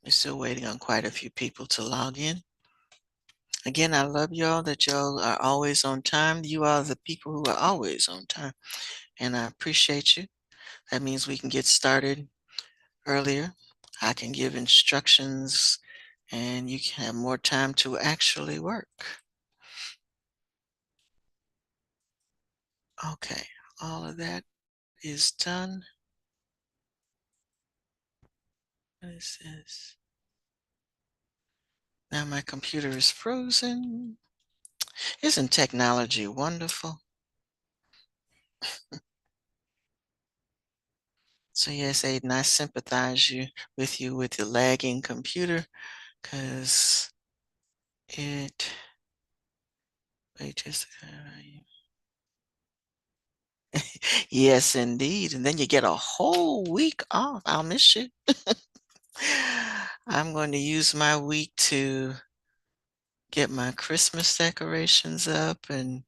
We're still waiting on quite a few people to log in. Again, I love y'all that y'all are always on time. You are the people who are always on time, and I appreciate you. That means we can get started earlier. I can give instructions, and you can have more time to actually work. Okay, all of that is done. What is this? Now my computer is frozen. Isn't technology wonderful? So yes, Aiden, I sympathize with you with your lagging computer, because it, wait just, yes, indeed. And then you get a whole week off. I'll miss you. I'm going to use my week to get my Christmas decorations up, and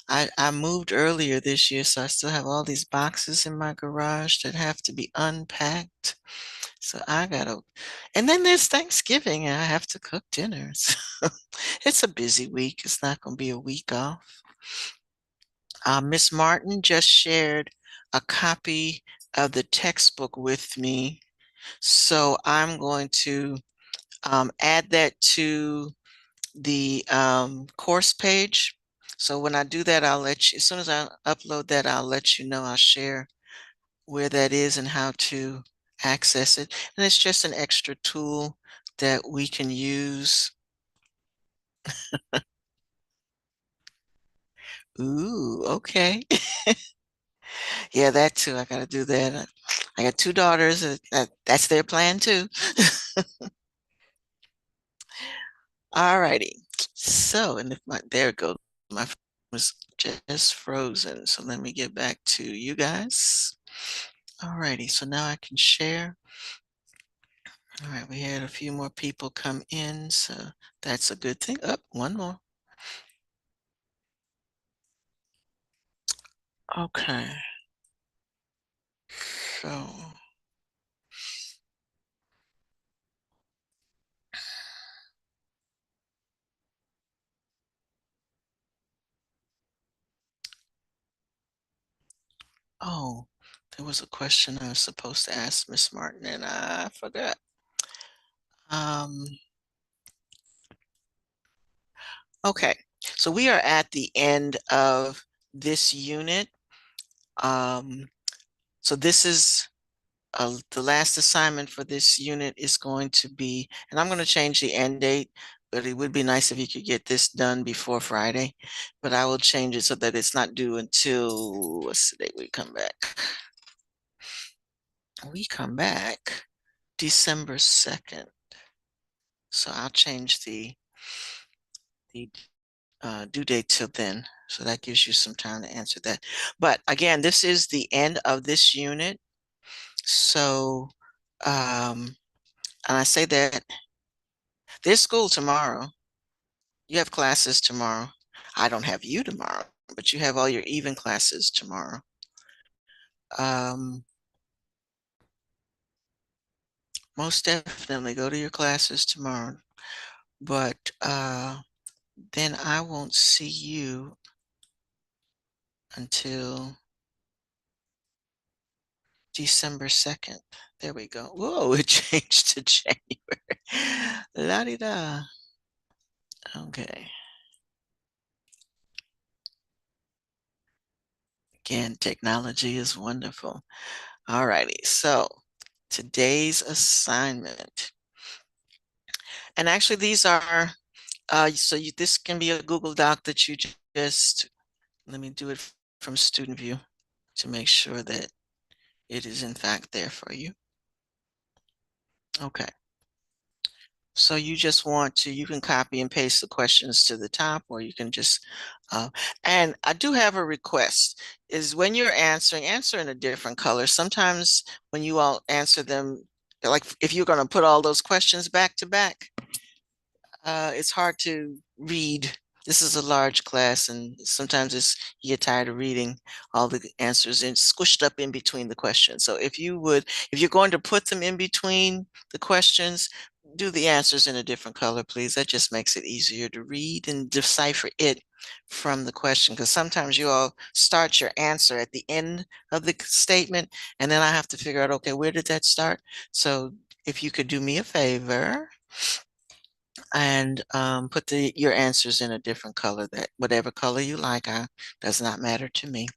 I moved earlier this year, so I still have all these boxes in my garage that have to be unpacked. So I gotta, and then there's Thanksgiving, and I have to cook dinners. It's a busy week. It's not going to be a week off. Miss Martin just shared a copy of the textbook with me. So I'm going to add that to the course page. So when I do that, I'll let you, as soon as I upload that, I'll let you know. I'll share where that is and how to access it. And it's just an extra tool that we can use. Ooh, okay. Yeah, that too. I got to do that. I got two daughters. That's their plan too. All righty. So, and if my, there it goes. My phone was just frozen. So let me get back to you guys. All righty. So now I can share. All right. We had a few more people come in. So that's a good thing. Up, one more. Okay. So, oh, there was a question I was supposed to ask Miss Martin and I forgot. Um, okay. So we are at the end of this unit. Um, so this is the last assignment for this unit is going to be, and I'm going to change the end date, but it would be nice if you could get this done before Friday. But I will change it so that it's not due until, what's the date we come back? We come back December 2nd. So I'll change the due date till then. So that gives you some time to answer that. But again, this is the end of this unit. So, and I say that there's school tomorrow. You have classes tomorrow. I don't have you tomorrow, but you have all your even classes tomorrow. Um, Most definitely go to your classes tomorrow. But then I won't see you until December 2nd. There we go. Whoa, it changed to January. La-di-da. Okay. Again, technology is wonderful. All righty. So today's assignment. And actually these are, this can be a Google Doc that you just, let me do it from student view to make sure that it is in fact there for you. Okay. So you just want to, you can copy and paste the questions to the top, or you can just, and I do have a request, is when you're answering, answer in a different color. Sometimes when you all answer them, like if you're going to put all those questions back to back, it's hard to read This is a large class, and sometimes you get tired of reading all the answers and squished up in between the questions. So if you're going to put them in between the questions, do the answers in a different color, please. That just makes it easier to read and decipher it from the question. Because sometimes you all start your answer at the end of the statement, and then I have to figure out, okay, where did that start? So if you could do me a favor and put your answers in a different color, that whatever color you like, does not matter to me.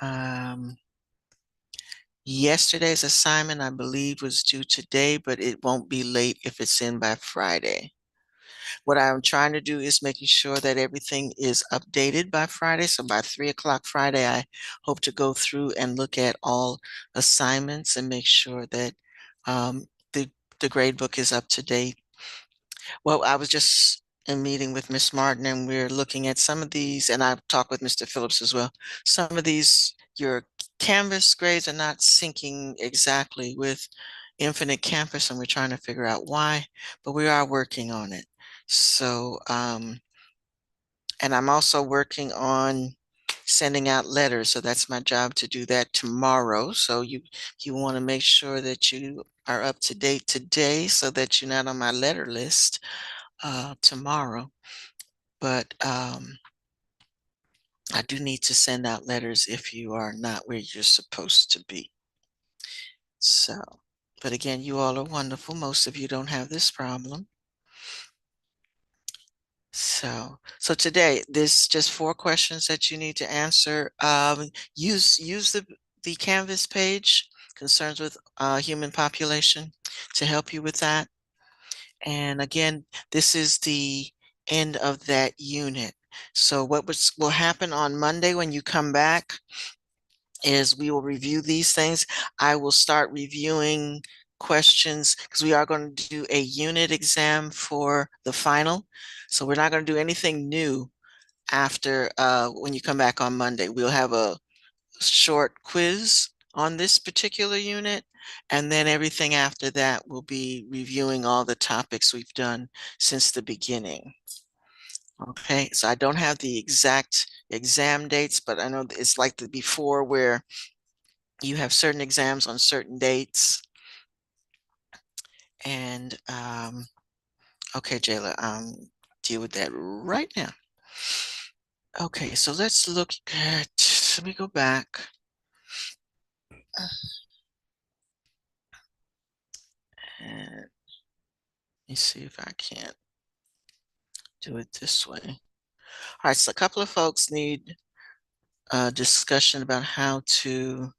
Um, Yesterday's assignment, I believe, was due today, but it won't be late if it's in by Friday. What I'm trying to do is making sure that everything is updated by Friday. So by 3 o'clock Friday, I hope to go through and look at all assignments and make sure that um, the grade book is up to date. Well, I was just in meeting with Miss Martin, and we're looking at some of these, and I've talked with Mr. Phillips as well. Some of these, your Canvas grades are not syncing exactly with Infinite Campus, and we're trying to figure out why, but we are working on it. So, and I'm also working on sending out letters. So that's my job to do that tomorrow. So you want to make sure that you are up to date today so that you're not on my letter list tomorrow. But I do need to send out letters if you are not where you're supposed to be. So, but again, you all are wonderful. Most of you don't have this problem. So today, there's just 4 questions that you need to answer. Use the Canvas page, concerns with human population, to help you with that. And again, this is the end of that unit. So will happen on Monday when you come back is we will review these things. I will start reviewing questions because we are going to do a unit exam for the final. So we're not going to do anything new after when you come back on Monday. We'll have a short quiz on this particular unit, and then everything after that will be reviewing all the topics we've done since the beginning. Okay, so I don't have the exact exam dates, but I know it's like the before where you have certain exams on certain dates. And okay, Jayla, deal with that right now. Okay, so let's look at, let me go back. And let me see if I can't do it this way. All right, so a couple of folks need a discussion about how to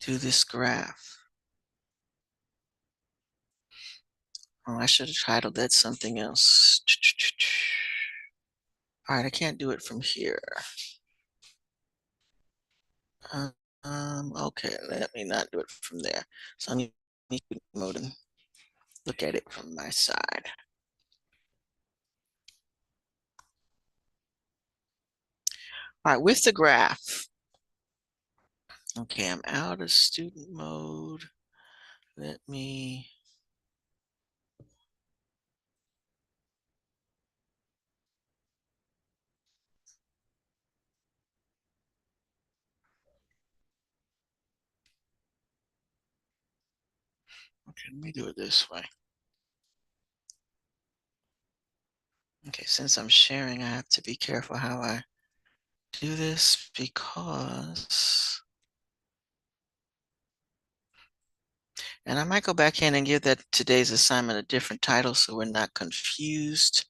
do this graph. Oh, I should have titled that something else. All right, I can't do it from here. Okay, let me not do it from there. So I'm in mode and look at it from my side. All right, with the graph. Okay, I'm out of student mode. Let me. Okay, let me do it this way. Okay, since I'm sharing, I have to be careful how I do this because, and I might go back in and give that today's assignment a different title so we're not confused.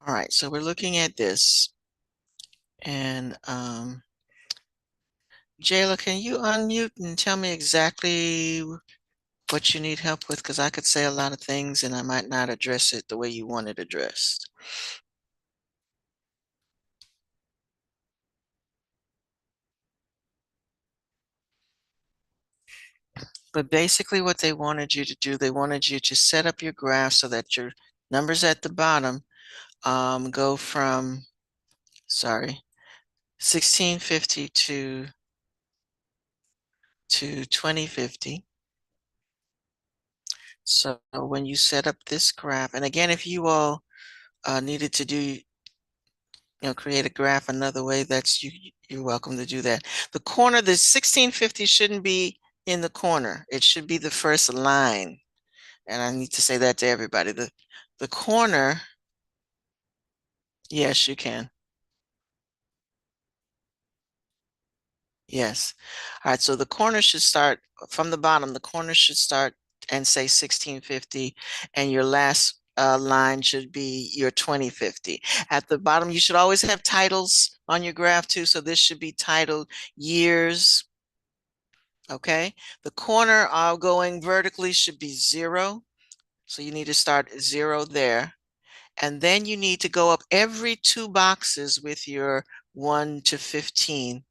All right, so we're looking at this. And Jayla, can you unmute and tell me exactly what you need help with? Because I could say a lot of things and I might not address it the way you want it addressed. But basically what they wanted you to do, they wanted you to set up your graph so that your numbers at the bottom go from, sorry, 1650 to 2050. So when you set up this graph, and again, if you all needed to do, create a graph another way, you're welcome to do that. The corner, the 1650 shouldn't be in the corner. It should be the first line. And I need to say that to everybody. The corner, yes, you can. Yes. All right, so the corner should start from the bottom. The corner should start and say 1650, and your last line should be your 2050. At the bottom, you should always have titles on your graph too. So this should be titled years. Okay. The corner going vertically should be 0. So you need to start 0 there. And then you need to go up every 2 boxes with your 1 to 15.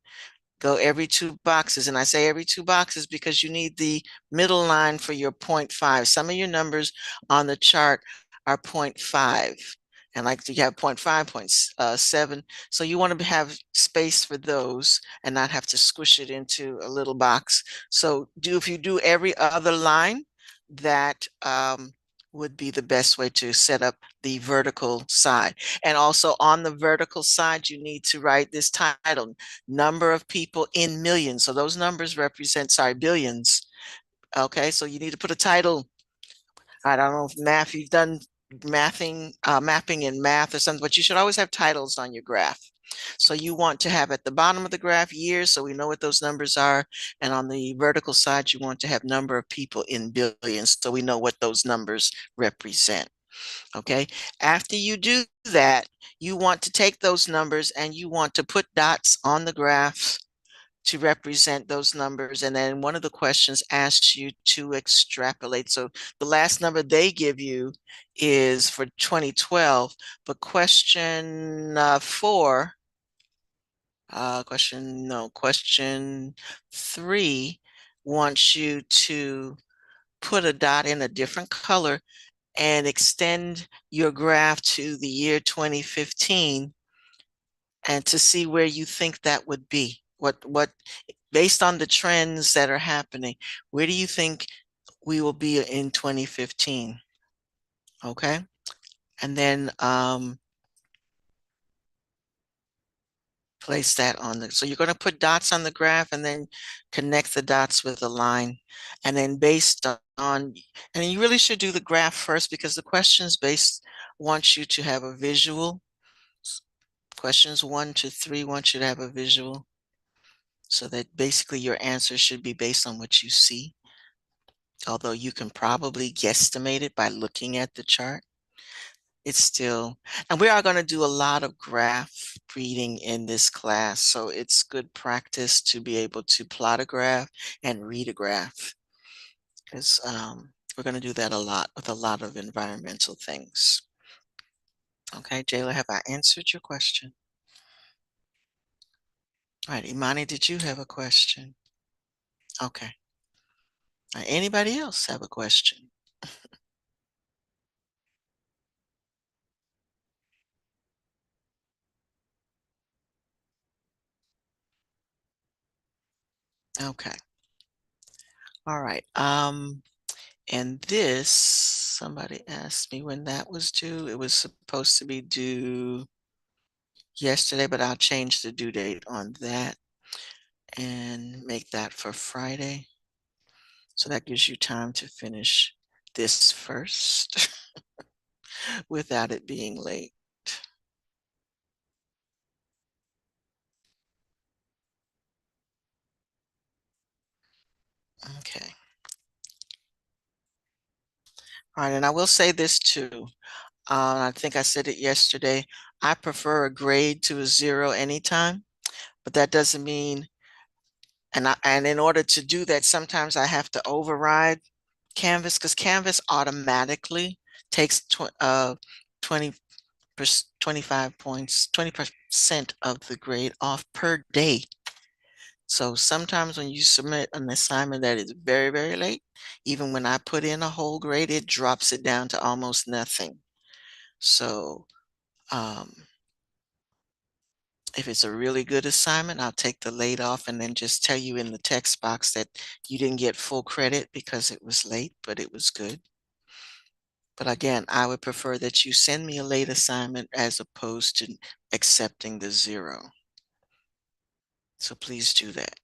Go every 2 boxes. And I say every 2 boxes because you need the middle line for your 0.5. Some of your numbers on the chart are 0.5. And like you have 0.5, 0.7. So you want to have space for those and not have to squish it into a little box. So if you do every other line, that would be the best way to set up the vertical side. And also on the vertical side, you need to write this title, number of people in millions. So those numbers represent, billions. Okay, so you need to put a title. I don't know if you've done mapping in math or something, but you should always have titles on your graph. So you want to have at the bottom of the graph years, so we know what those numbers are. And on the vertical side, you want to have number of people in billions, so we know what those numbers represent. Okay. After you do that, you want to take those numbers and you want to put dots on the graph to represent those numbers. And then one of the questions asks you to extrapolate. So the last number they give you is for 2012, but question 4, question 3 wants you to put a dot in a different color and extend your graph to the year 2015 and to see where you think that would be. What based on the trends that are happening, where do you think we will be in 2015? Okay. And then place that on so you're going to put dots on the graph and then connect the dots with a line. And then based on, and you really should do the graph first because the questions want you to have a visual. Questions 1 to 3 want you to have a visual. So that basically your answer should be based on what you see. Although you can probably guesstimate it by looking at the chart. It's still, and we are going to do a lot of graph reading in this class. So it's good practice to be able to plot a graph and read a graph. Because we're going to do that a lot with a lot of environmental things. Okay, Jayla, have I answered your question? All right, Imani, did you have a question? Okay. Anybody else have a question? Okay. All right. And this, somebody asked me when that was due. It was supposed to be due yesterday, but I'll change the due date on that and make that for Friday. So that gives you time to finish this first without it being late. Okay. All right, and I will say this too. I think I said it yesterday. I prefer a grade to a 0 anytime, but that doesn't mean, and in order to do that, sometimes I have to override Canvas because Canvas automatically takes 20 25 points, 20% of the grade off per day. So sometimes when you submit an assignment that is very, very late, even when I put in a whole grade, it drops it down to almost nothing. So If it's a really good assignment, I'll take the late off and then just tell you in the text box that you didn't get full credit because it was late, but it was good. But again, I would prefer that you send me a late assignment as opposed to accepting the 0. So please do that.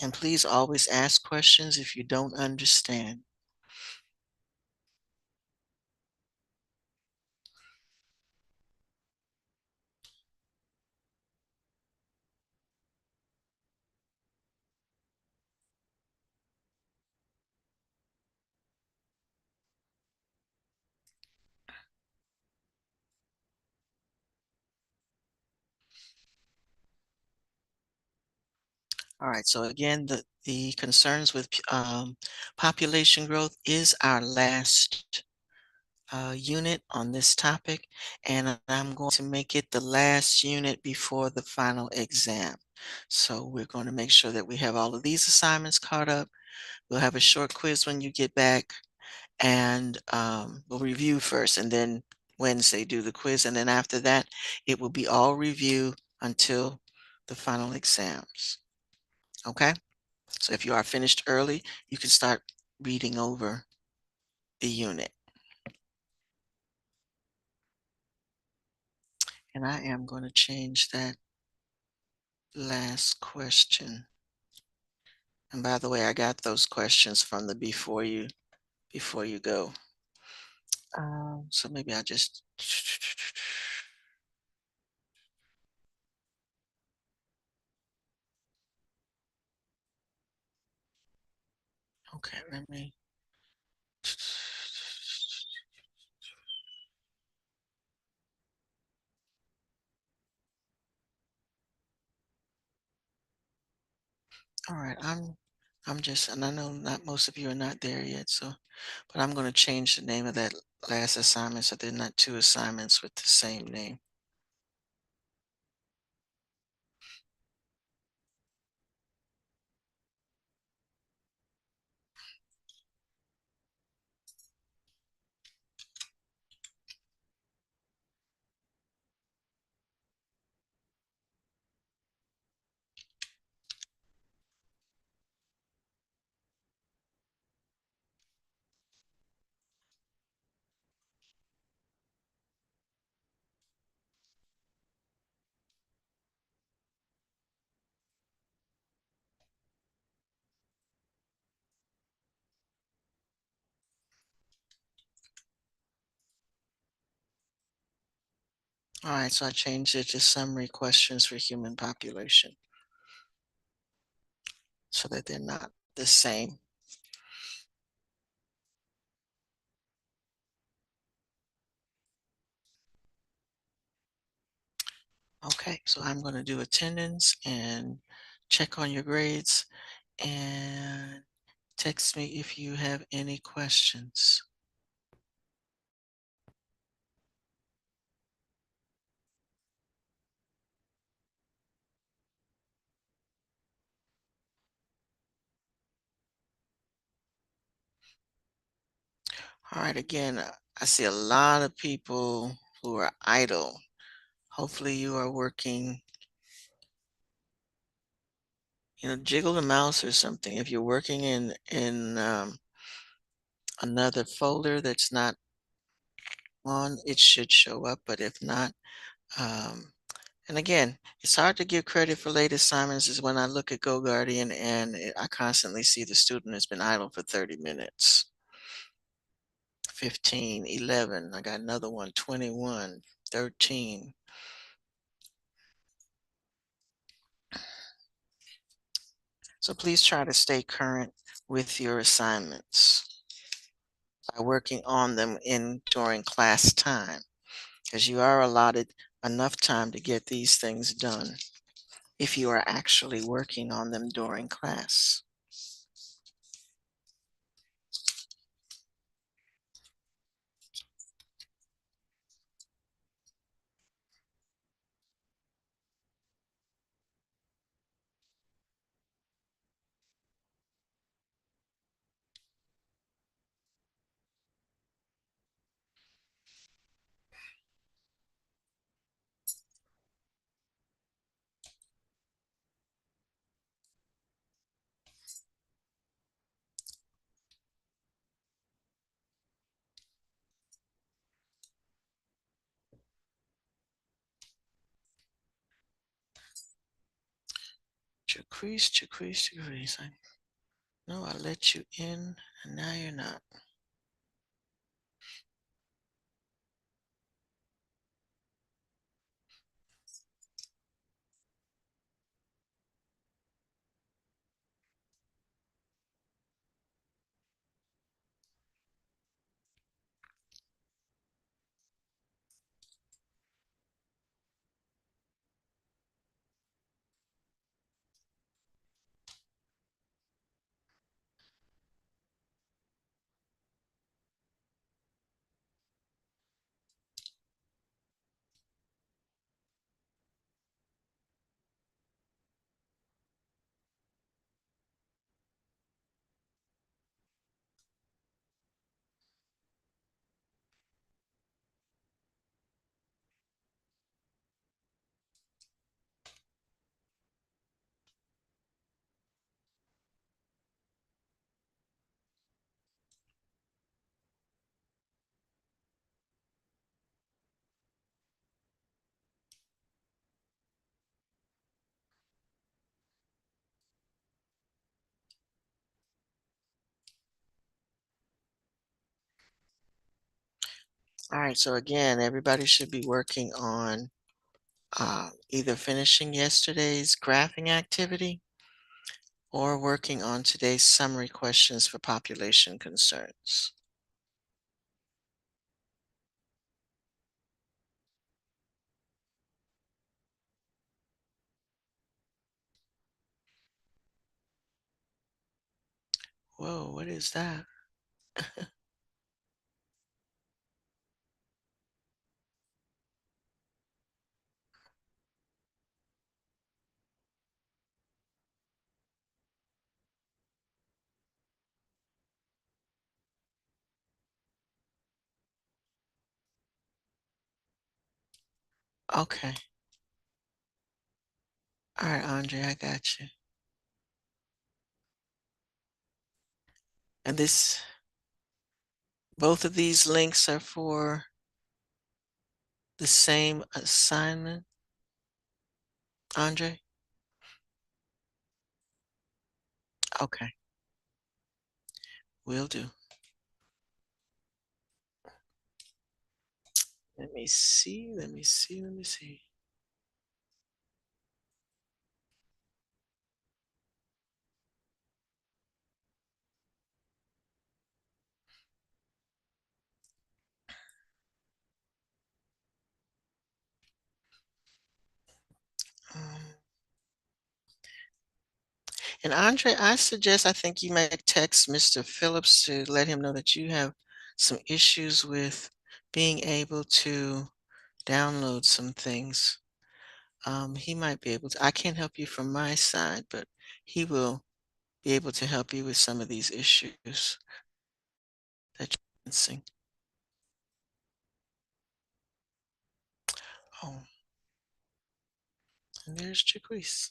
And please always ask questions if you don't understand. All right, so again, the concerns with population growth is our last unit on this topic, and I'm going to make it the last unit before the final exam. So we're going to make sure that we have all of these assignments caught up. We'll have a short quiz when you get back, and we'll review first, and then Wednesday do the quiz, and then after that, it will be all review until the final exams. Okay? So if you are finished early, you can start reading over the unit. And I am going to change that last question. And by the way, I got those questions from the before you go. So maybe I just okay, let me all right, I'm just and I know not most of you are not there yet, so but I'm going to change the name of that last assignment so they're not two assignments with the same name. All right, so I changed it to summary questions for human population so that they're not the same. Okay, so I'm going to do attendance and check on your grades and text me if you have any questions. All right, again, I see a lot of people who are idle. Hopefully you are working, jiggle the mouse or something. If you're working in another folder that's not on, it should show up, but if not, um, and again, it's hard to give credit for late assignments is when I look at GoGuardian and I constantly see the student has been idle for 30 minutes, 15, 11. I got another one, 21, 13. So please try to stay current with your assignments by working on them in during class time, because you are allotted enough time to get these things done if you are actually working on them during class. Jacrease, Jacrease, Jacrease. I know I let you in, and now you're not. All right, so again, everybody should be working on either finishing yesterday's graphing activity or working on today's summary questions for population concerns. Whoa, what is that? Okay. All right, Andre, I got you. And both of these links are for the same assignment, Andre? Okay, will do. Let me see, let me see, let me see. Um, and Andre, I think you might text Mr. Phillips to let him know that you have some issues with being able to download some things. He might be able to. I can't help you from my side, but he will be able to help you with some of these issues that you're facing. Oh, and there's Jacquees.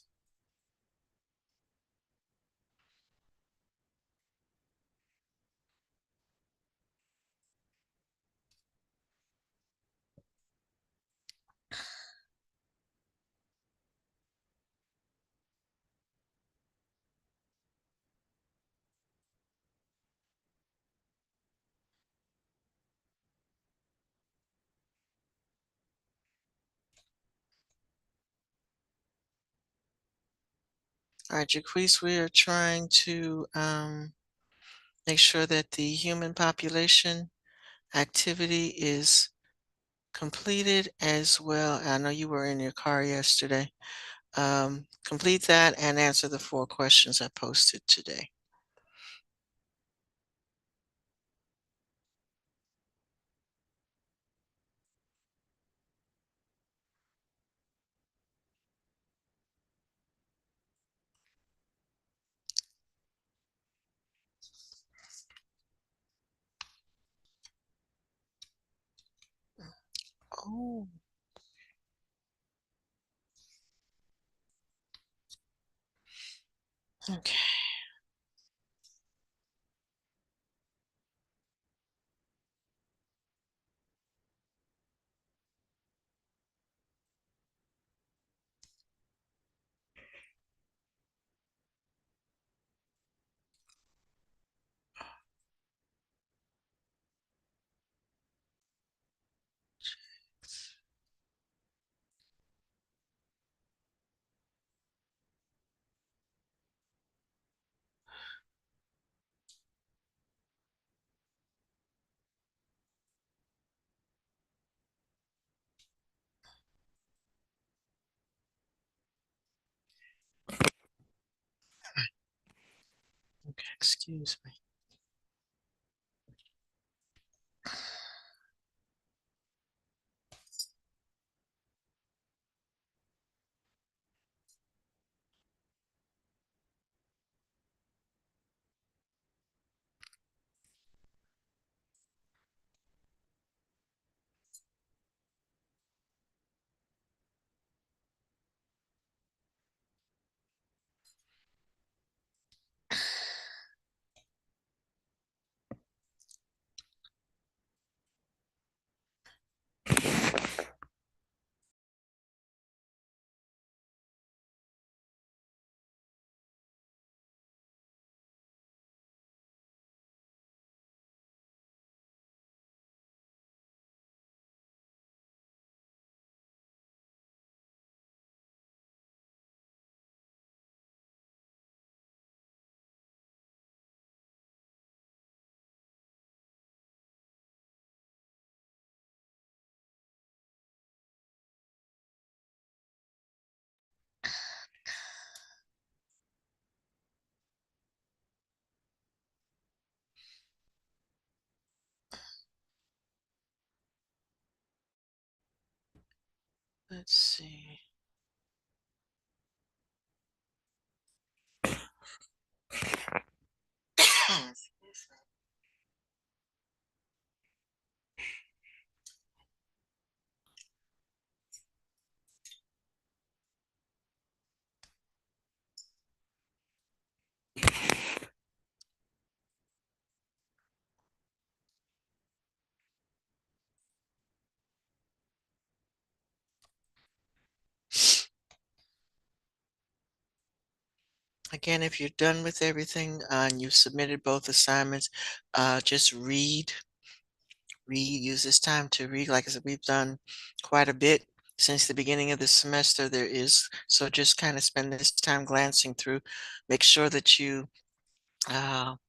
All right, Jacquees, we are trying to make sure that the human population activity is completed as well. I know you were in your car yesterday. Complete that and answer the 4 questions I posted today. Oh, okay. Okay, excuse me. Let's see. Again, if you're done with everything and you've submitted both assignments, just read, use this time to read. Like I said, we've done quite a bit since the beginning of the semester. So just kind of spend this time glancing through, make sure that you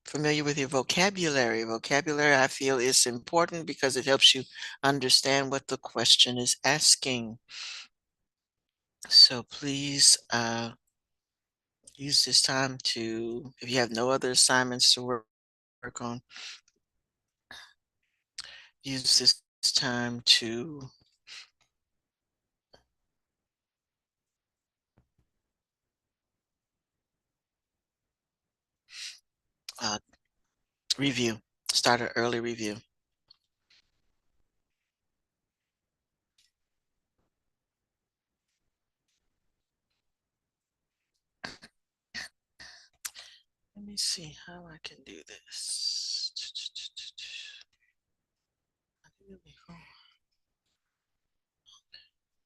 familiar with your vocabulary. Vocabulary, I feel, is important because it helps you understand what the question is asking. So please use this time to, if you have no other assignments to work on, use this time to uh, review, start an early review. Let me see how I can do this. Let me go. Let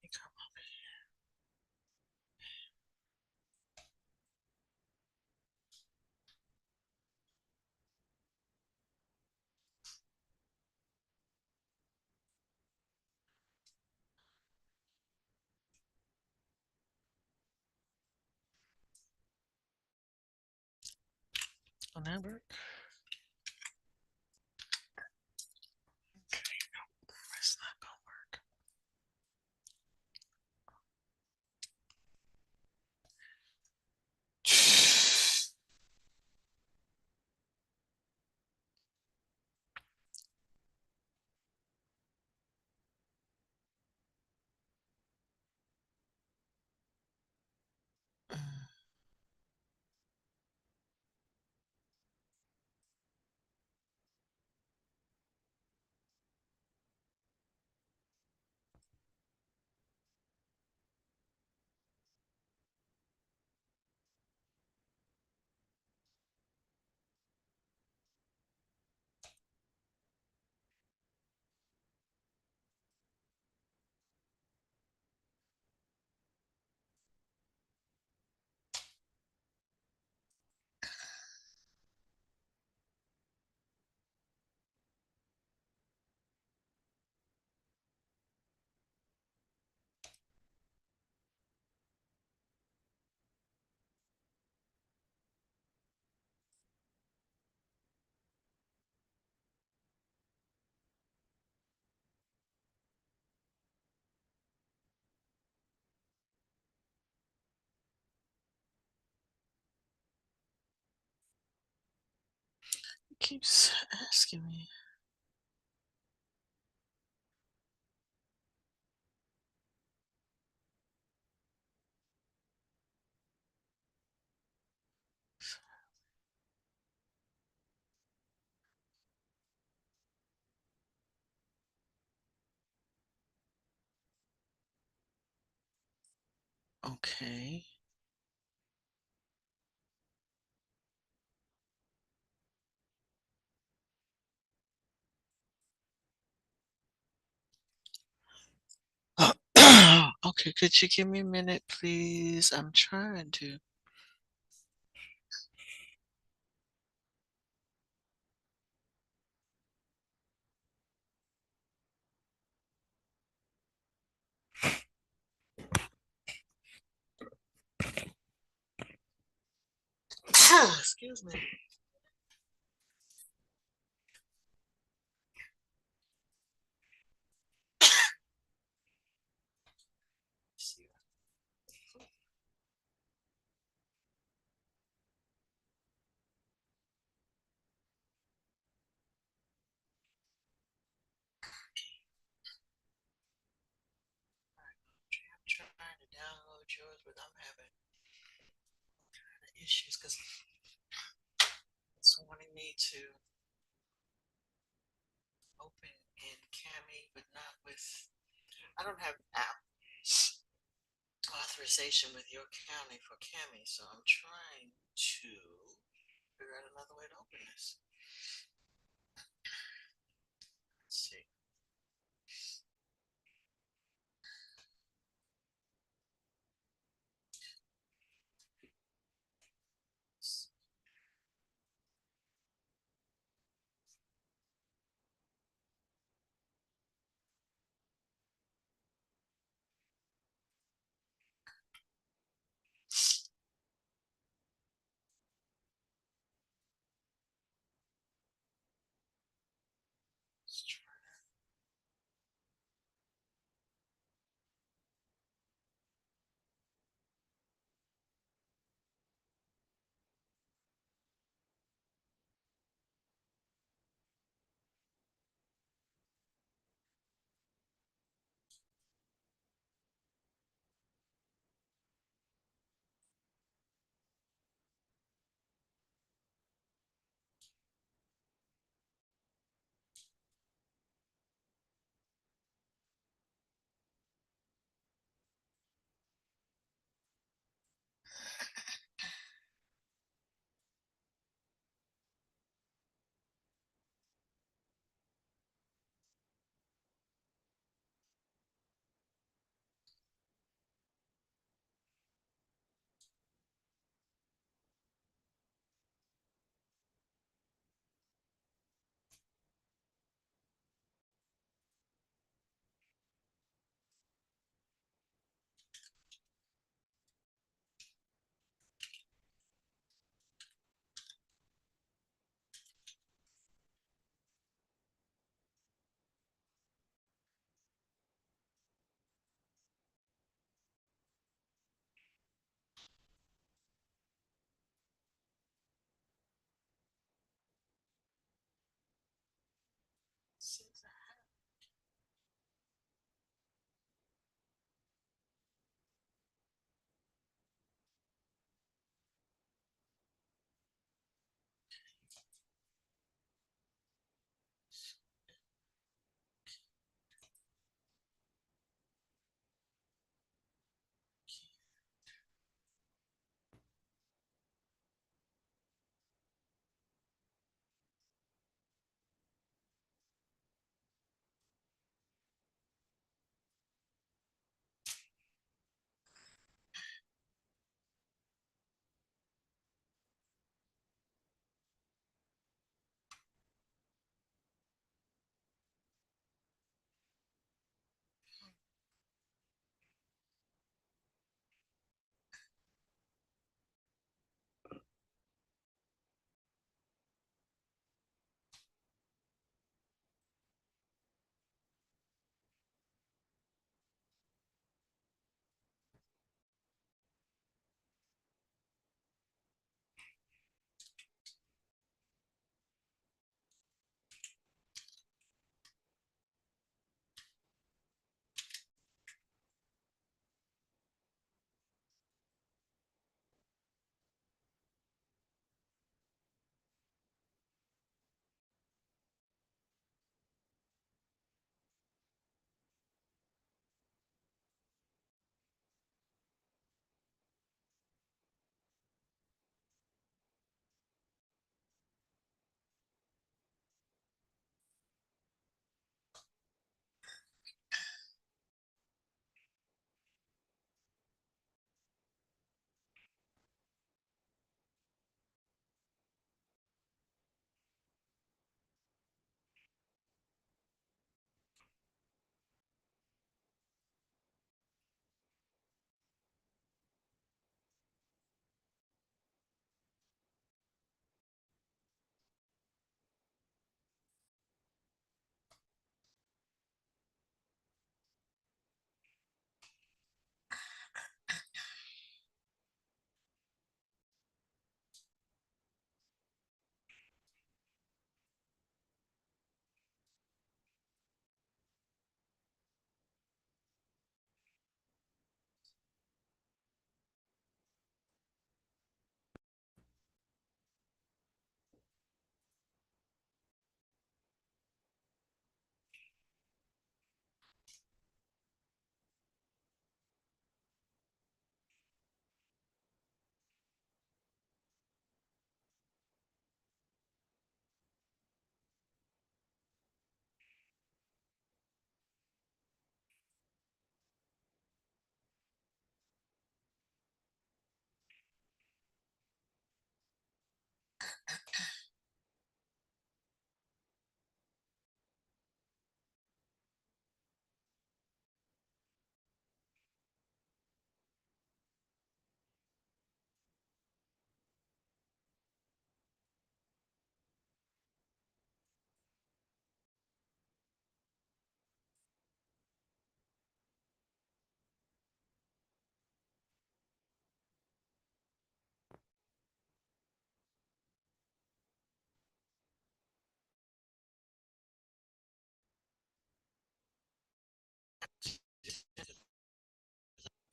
me come on that work. Okay, no, that's not gonna work. keeps asking me. Okay. Okay, could you give me a minute, please? I'm trying to. Excuse me. I'm trying to download yours, but I'm having issues because it's wanting me to open in Cami, but not with. I don't have app authorization with your county for Cami, so I'm trying to figure out another way to open this. Let's see.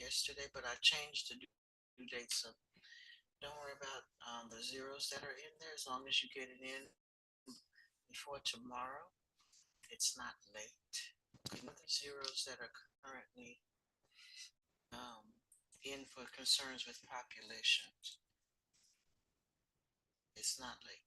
yesterday, but I changed the due date, so don't worry about the zeros that are in there. As long as you get it in before tomorrow, it's not late. The other zeros that are currently um, in for concerns with populations, it's not late.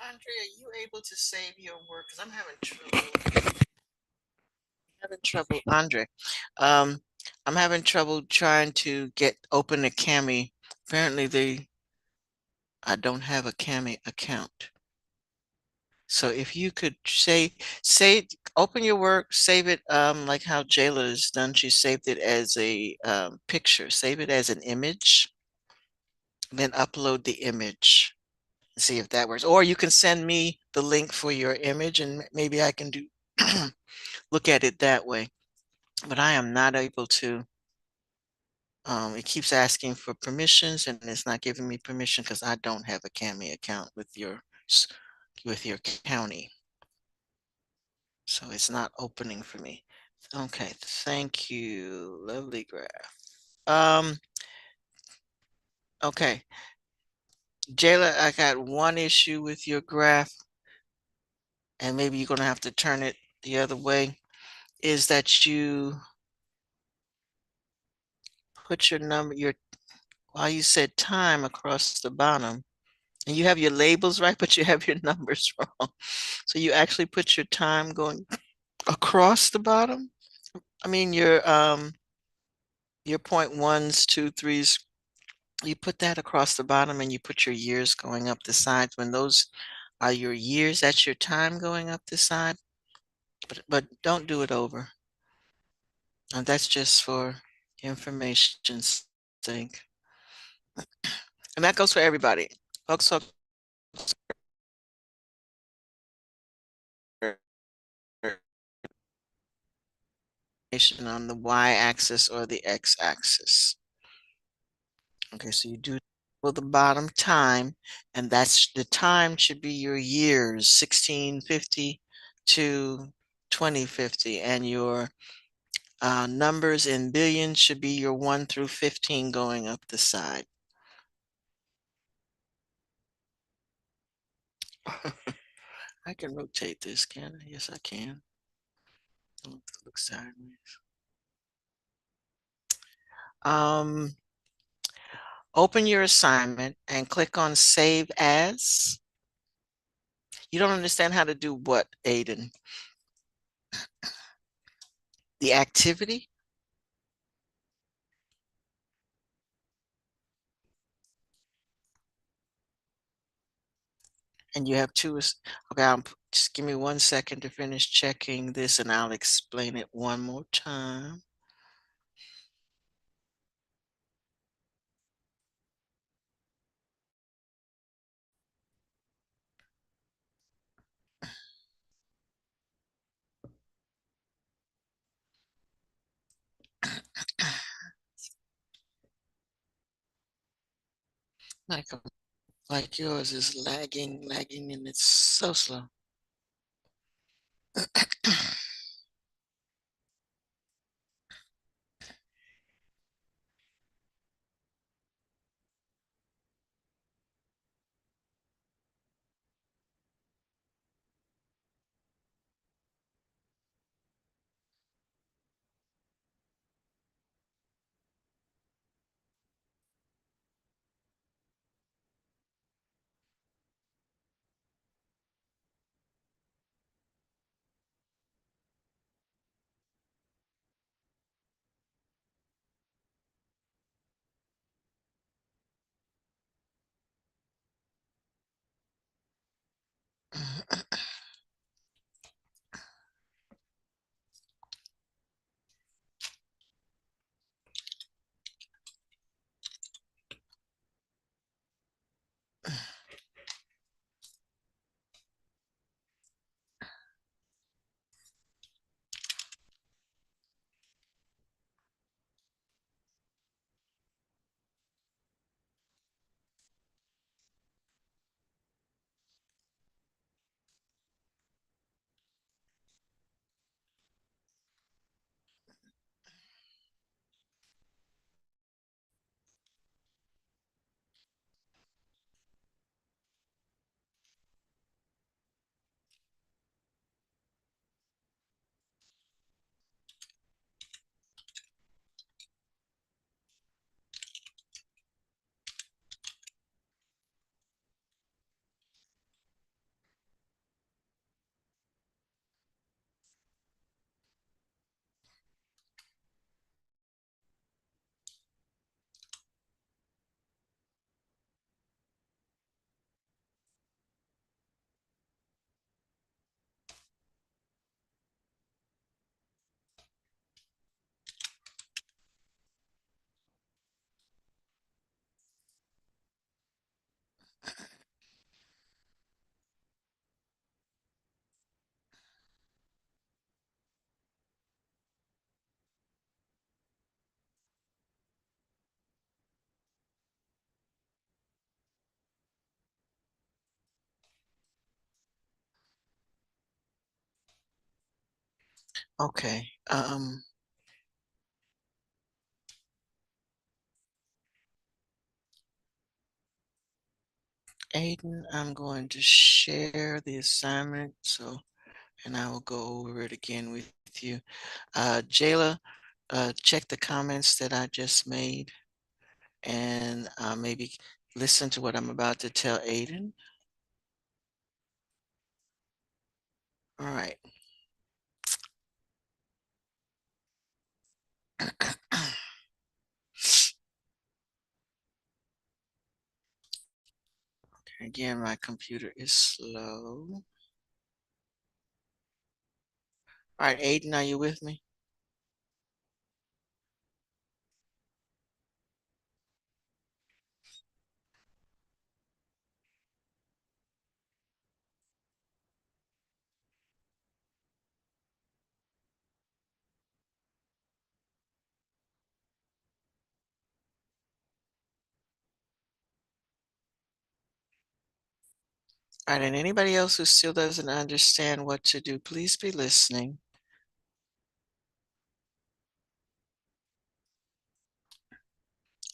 Andrea, are you able to save your work? Because I'm having trouble, Andre. Um, I'm having trouble trying to get open a Cami. Apparently, I don't have a Cami account. So if you could open your work, save it, like how Jayla has done. She saved it as a picture. Save it as an image, then upload the image and see if that works. Or you can send me the link for your image, and maybe I can do look at it that way. But I am not able to. It keeps asking for permissions, and it's not giving me permission because I don't have a Cami account with your county. So it's not opening for me. Okay, thank you. Lovely graph. Um, okay. Jayla, I got one issue with your graph, and maybe you're gonna have to turn it the other way, is that you put your number, while you said time across the bottom, and you have your labels right, but you have your numbers wrong. So you actually put your time going across the bottom. I mean your point ones, two, threes, you put that across the bottom and you put your years going up the sides. When those are your years, that's your time going up the side. But don't do it over. And that's just for information's sake. And that goes for everybody. Folks on the y-axis or the x-axis. Okay, so you do for the bottom time, and that's the time should be your years, 1650 to 2050, and your numbers in billions should be your 1 through 15 going up the side. I can rotate this, can I? Yes, I can. Look sideways. Um, Open your assignment and click on Save As. You don't understand how to do what, Aiden? The activity? And you have two. Okay, just give me 1 second to finish checking this and I'll explain it one more time. Like, Like yours is lagging, and it's so slow. Okay. Aiden, I'm going to share the assignment, and I will go over it again with you. Jayla, check the comments that I just made and maybe listen to what I'm about to tell Aiden. All right. Again, my computer is slow. All right, Aiden, are you with me? All right, and anybody else who still doesn't understand what to do, please be listening.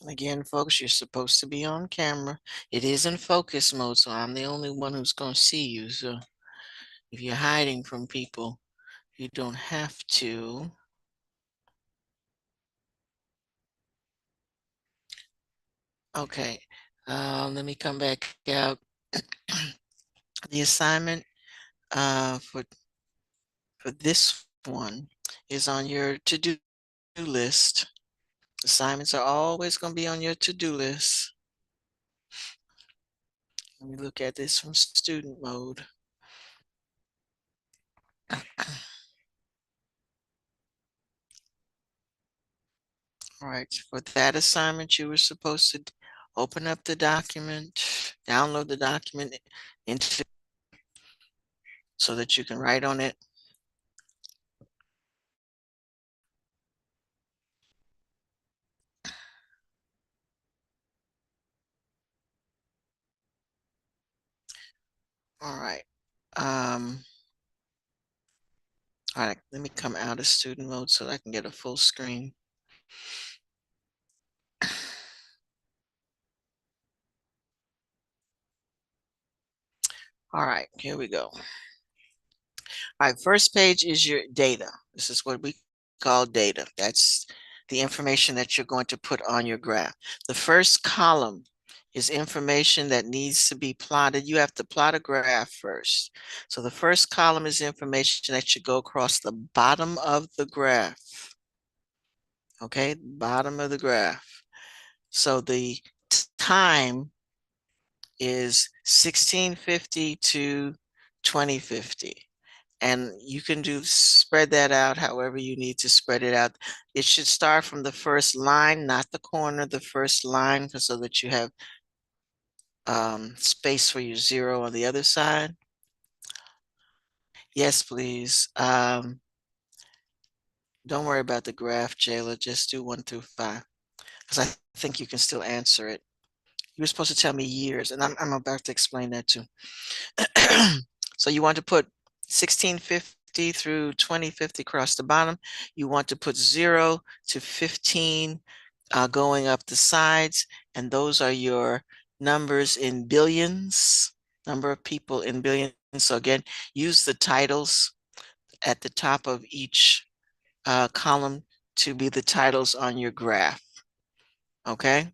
Again, folks, you're supposed to be on camera. It is in focus mode, so I'm the only one who's going to see you. So if you're hiding from people, you don't have to. Okay, let me come back out. The assignment for this one is on your to-do list. Assignments are always going to be on your to-do list. Let me look at this from student mode. All right, for that assignment, you were supposed to open up the document, download the document into so that you can write on it. All right. All right, let me come out of student mode so I can get a full screen. All right, here we go. All right, first page is your data. This is what we call data. That's the information that you're going to put on your graph. The first column is information that needs to be plotted. You have to plot a graph first. So the first column is information that should go across the bottom of the graph. Okay, bottom of the graph. So the time is 1650 to 2050. And you can spread that out however you need to spread it out. It should start from the first line, not the corner, the first line, so that you have space for your zero on the other side. Yes, please. Don't worry about the graph, Jayla. Just do 1 through 5, because I think you can still answer it. You were supposed to tell me years, and I'm about to explain that too. So you want to put 1650 through 2050 across the bottom. You want to put 0 to 15 going up the sides, and those are your numbers in billions, number of people in billions. So again, use the titles at the top of each column to be the titles on your graph. Okay,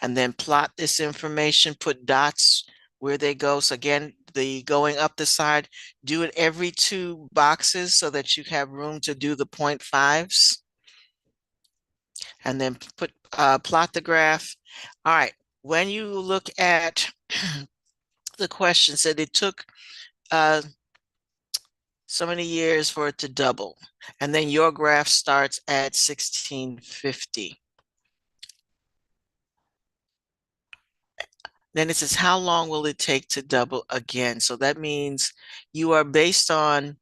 and then plot this information, put dots where they go. So again, the going up the side, do it every 2 boxes so that you have room to do the 0.5s. And then plot the graph. All right, when you look at the question, said it took so many years for it to double, and then your graph starts at 1650. Then it says, how long will it take to double again? So that means you are based on,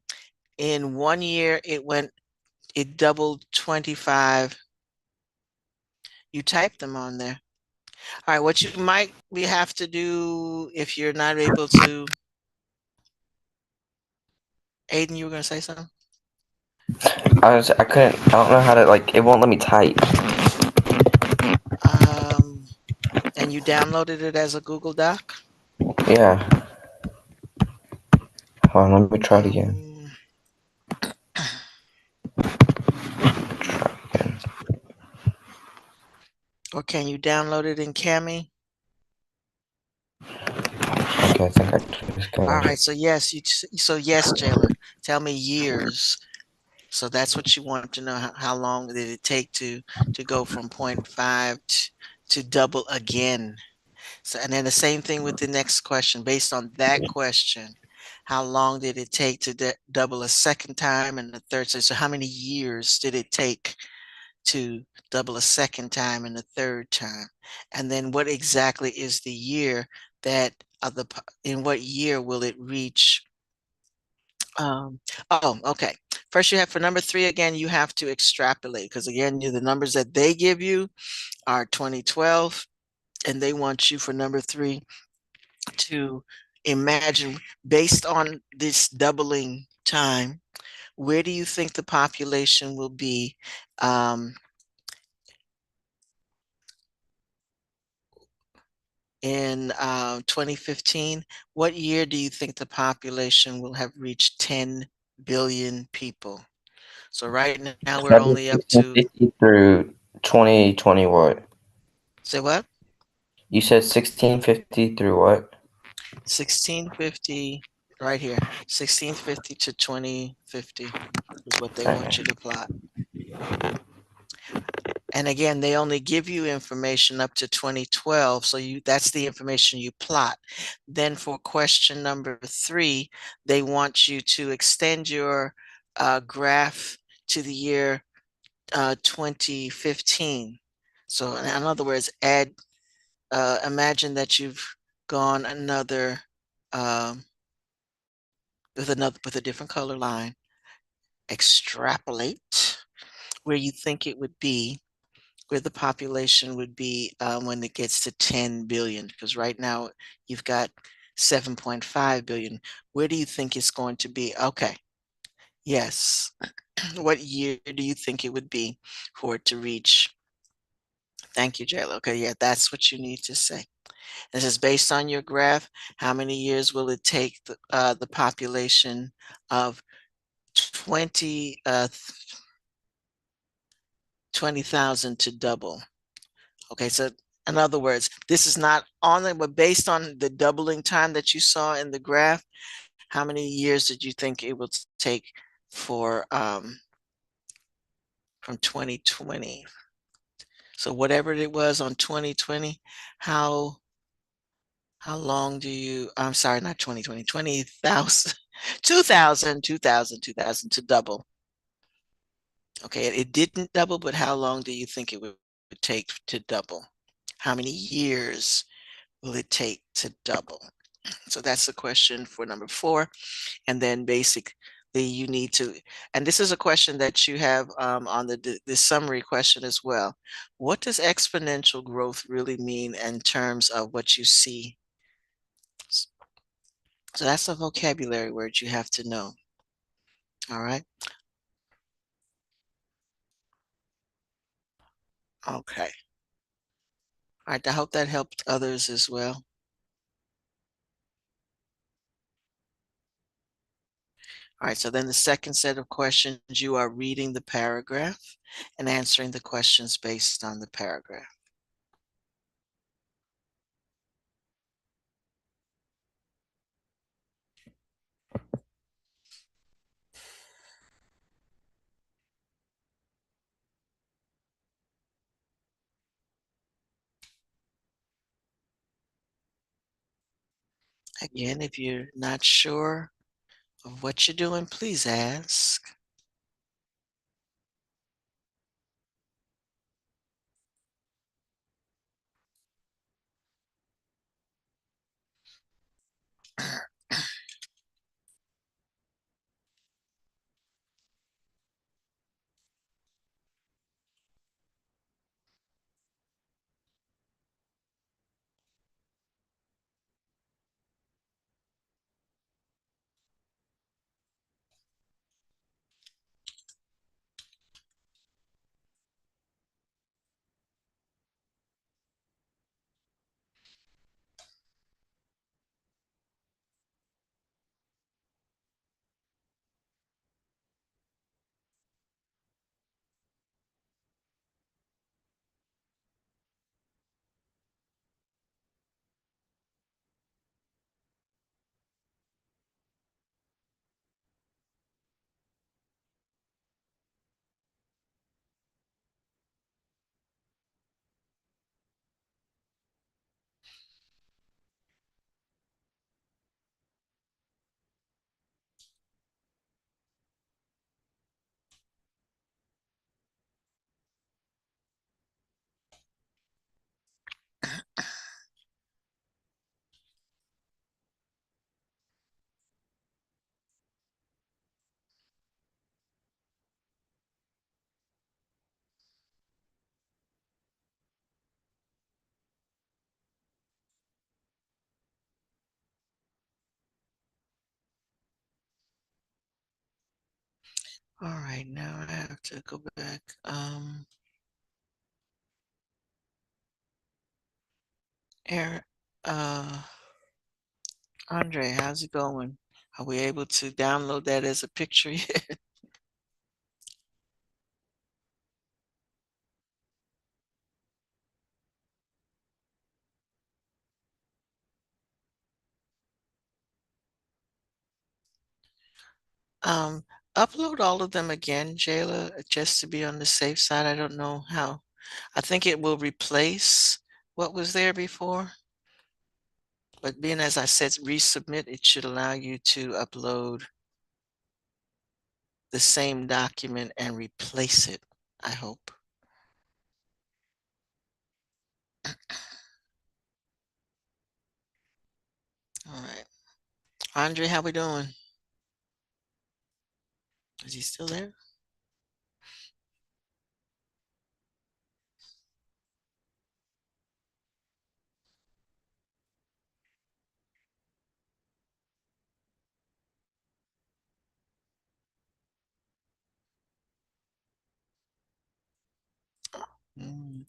in 1 year, it doubled 25. You type them on there. All right, what you might we have to do if you're not able to, Aiden, you were gonna say something? I don't know how to, like, it won't let me type. And you downloaded it as a Google Doc? Yeah. Hold on, let me try it again. Um, Try again. or can you download it in Kami? Okay, I think I just got All it. right, so yes, Jalen, tell me years. So that's what you want to know. How long did it take to go from 0.5 to double again? So, and then the same thing with the next question. Based on that question, how long did it take to double a second time and the third? So how many years did it take to double a second time and the third time? And then what exactly is the year that in what year will it reach? Oh, okay. First, you have for number 3, again, you have to extrapolate because again, the numbers that they give you are 2012, and they want you for number 3 to imagine, based on this doubling time, where do you think the population will be in 2015? What year do you think the population will have reached 10 billion people? So right now we're That is only up to, 1650 through 2020 what? say what? You said 1650 through what? 1650, right here, 1650 to 2050 is what they Okay. want you to plot. And again, they only give you information up to 2012, so that's the information you plot. Then for question number 3, they want you to extend your graph to the year 2015. So in other words, imagine that you've gone another um, with a different color line, extrapolate where you think it would be, where the population would be when it gets to 10 billion, because right now you've got 7.5 billion. Where do you think it's going to be? Okay. Yes. What year do you think it would be for it to reach? Thank you, Jayla. Okay, yeah, that's what you need to say. This is based on your graph. How many years will it take the population of 20,000 to double? Okay, so in other words, this is not on it, but based on the doubling time that you saw in the graph, how many years did you think it would take for from 2020? So whatever it was on 2020, how long do you, I'm sorry, not 2020, 20,000, 2,000 to double. Okay, it didn't double, but how long do you think it would take to double? How many years will it take to double? So that's the question for number 4. And then basically you need to, and this is a question that you have on the summary question as well. What does exponential growth really mean in terms of what you see? So that's a vocabulary word you have to know. All right. Okay. All right. I hope that helped others as well. All right. So then the second set of questions, you are reading the paragraph and answering the questions based on the paragraph. Again, if you're not sure of what you're doing, please ask. All right, now I have to go back. Aaron, Andre, how's it going? Are we able to download that as a picture yet? Um, Upload all of them again, Jayla, just to be on the safe side. I don't know how. I think it will replace what was there before. But being as I said, resubmit, it should allow you to upload the same document and replace it, I hope. All right. Andre, how we doing? Is he still there? Mm.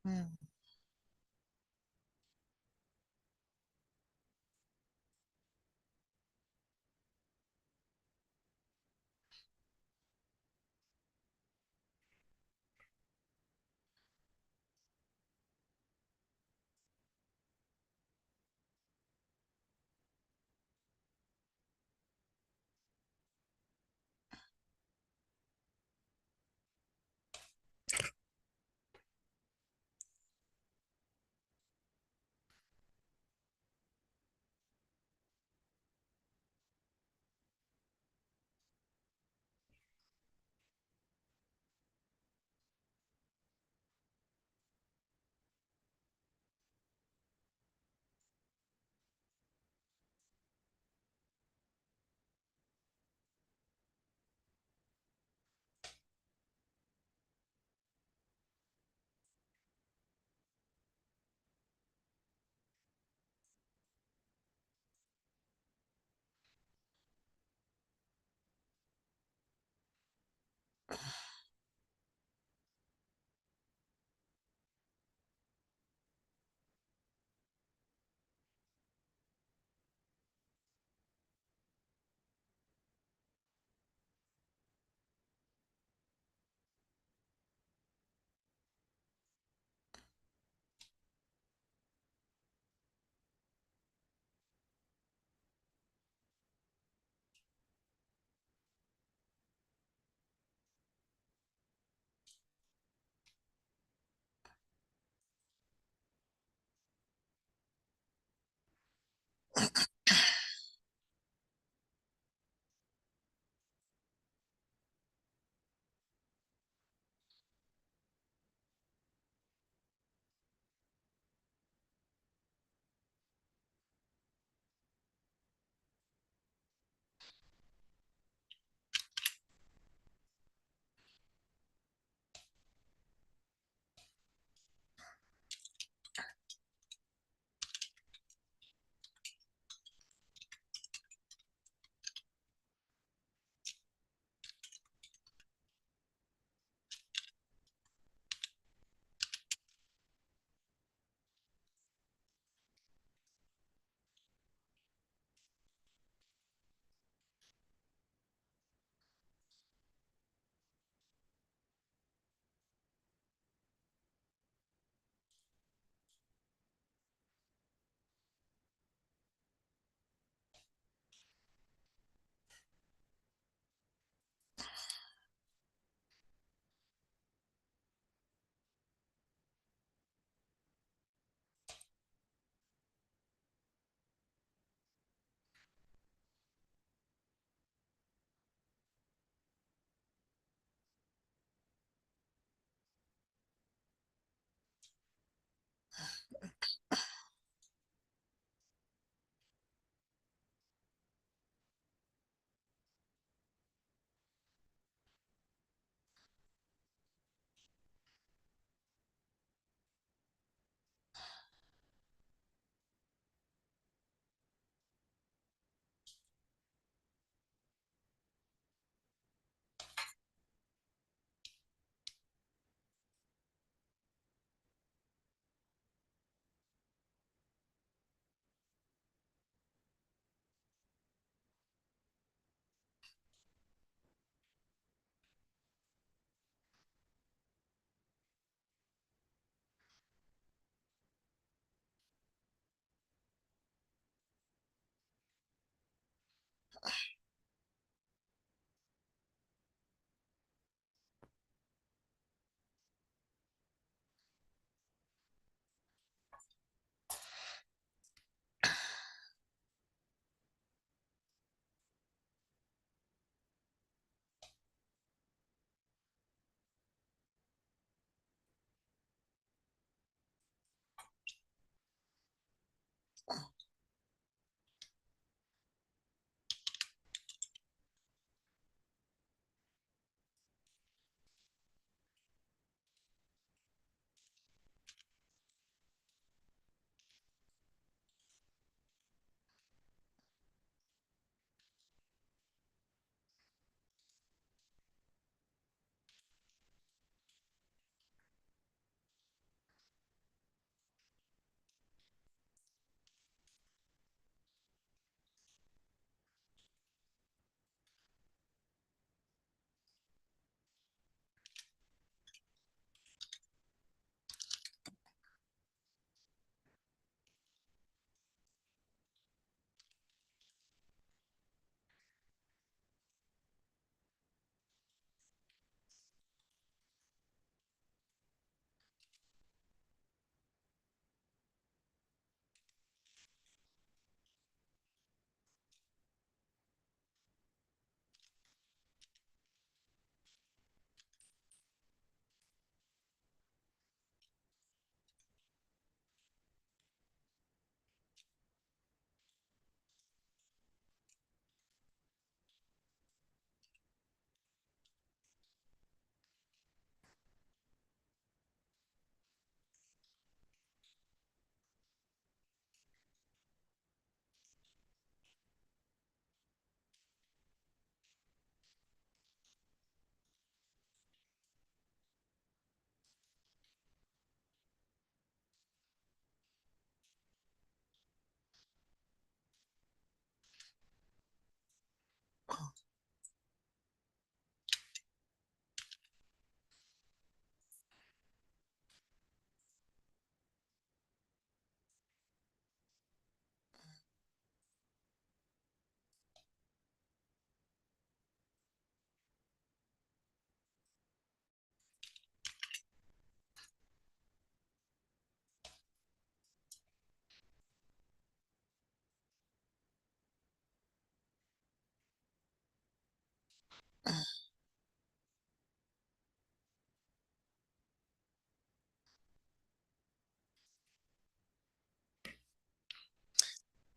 Mm.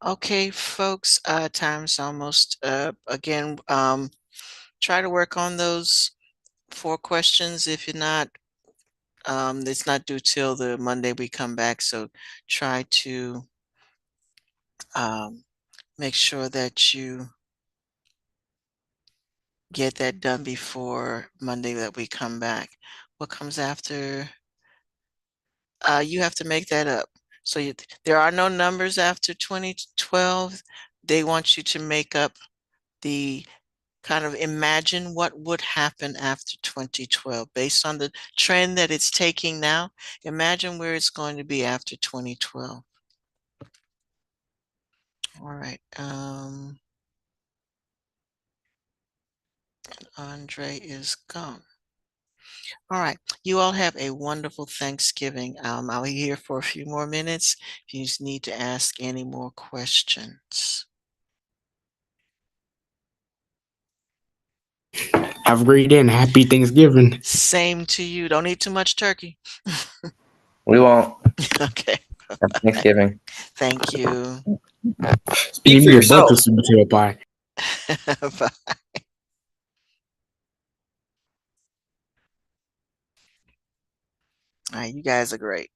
Okay, folks, time's almost up. Again, try to work on those 4 questions. If you're not, it's not due till the Monday we come back, so try to make sure that you get that done before Monday that we come back. What comes after? You have to make that up. So there are no numbers after 2012. They want you to make up the kind of imagine what would happen after 2012 based on the trend that it's taking now. Imagine where it's going to be after 2012. All right. Andre is gone. All right. You all have a wonderful Thanksgiving. I'll be here for a few more minutes if you just need to ask any more questions. Have a great day and happy Thanksgiving. Same to you. Don't eat too much turkey. We won't. Okay. Happy Thanksgiving. Thank you. Speak for your yourself. bucket sweet potato pie. Bye. All right, you guys are great.